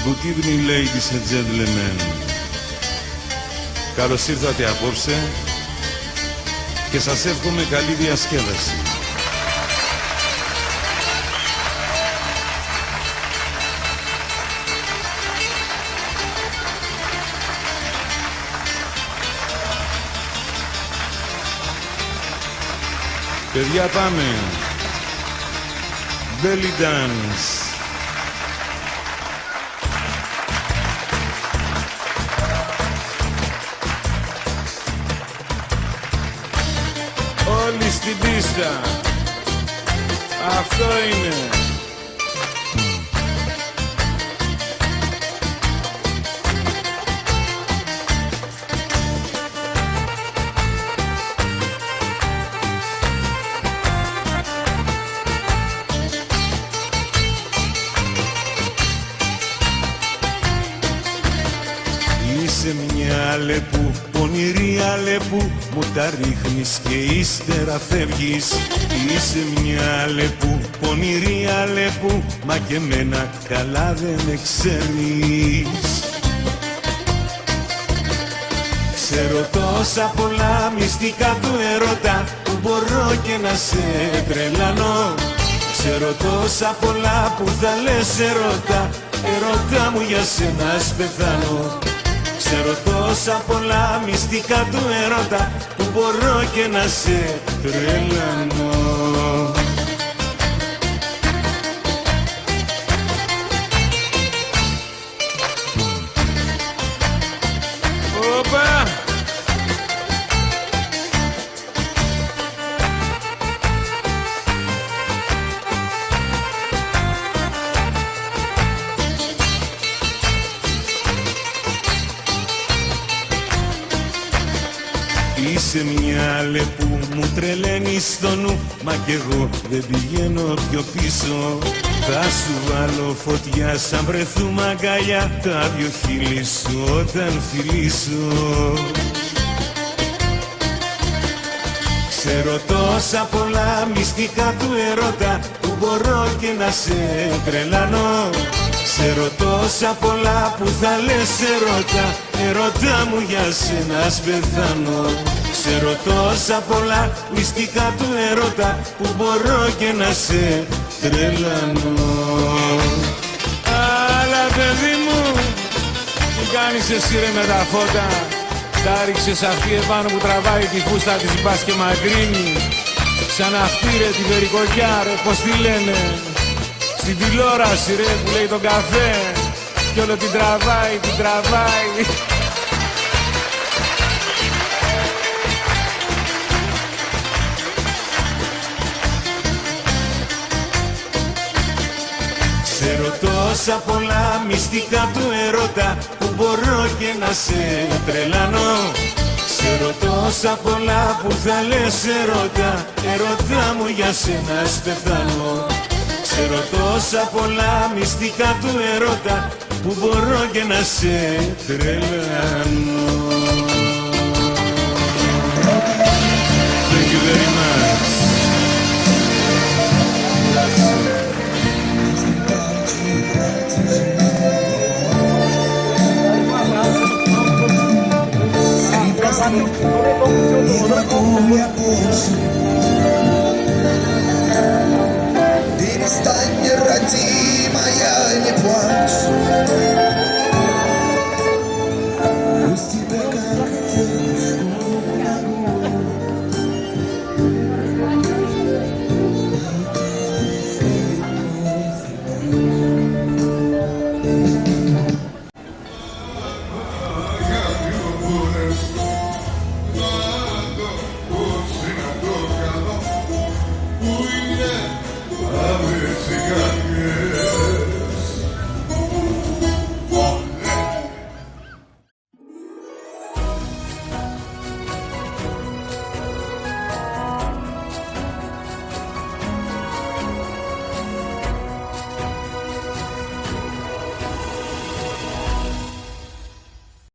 Good evening, ladies and gentlemen. Καλώς ήρθατε απόψε και σας εύχομαι καλή διασκέδαση. Παιδιά, πάμε. Belly dance. Όλοι στην πίστα. Αυτό είναι. Είσαι μια Αλεπού, πονηρή Αλεπού, μου τα ρίχνεις και ύστερα φεύγεις. Είσαι μια Αλεπού, πονηρή Αλεπού, μα και εμένα καλά δεν με ξέρεις. Ξέρω τόσα πολλά μυστικά του ερώτα, που μπορώ και να σε τρελάνω. Ξέρω τόσα πολλά που θα λες ερώτα, ερώτα μου για σένα ας πεθάνω. Ξέρω τόσα πολλά μυστικά του ερώτα, που μπορώ και να σε τρελάνω. Οπα! Είσαι μια Αλεπού, μου τρελαίνεις στο νου, μα κι εγώ δεν πηγαίνω πιο πίσω. Θα σου βάλω φωτιά σαν βρεθούμε αγκαλιά, τα δυο χείλη σου όταν φιλήσω. Ξέρω τόσα πολλά μυστικά του ερώτα, που μπορώ και να σε τρελάνω. Ξέρω τόσα πολλά που θα λες ερώτα, ερώτα μου για σένα ας πεθάνω. Ξέρω τόσα πολλά μυστικά του ερώτα, που μπορώ και να σε τρελάνω. Αλλά παιδί μου, τι κάνεις εσύ ρε με τα φώτα? Τα ρίξες αυτή επάνω που τραβάει τη φούστα της, πας και μακρύνει. Σαν αυτή ρε τη βερικοκιά ρε, πως τη λένε, στην τηλεόραση ρε που λέει τον καφέ, κι όλο την τραβάει, την τραβάει. Ξέρω τόσα πολλά μυστικά του ερώτα, που μπορώ και να σε τρελάνω. Ξέρω τόσα πολλά που θα λες ερώτα, ερώτα μου για σένα ας πεθάνω. Ξέρω τόσα πολλά μυστικά του ερώτα, που μπορώ και να σε τρελάνω.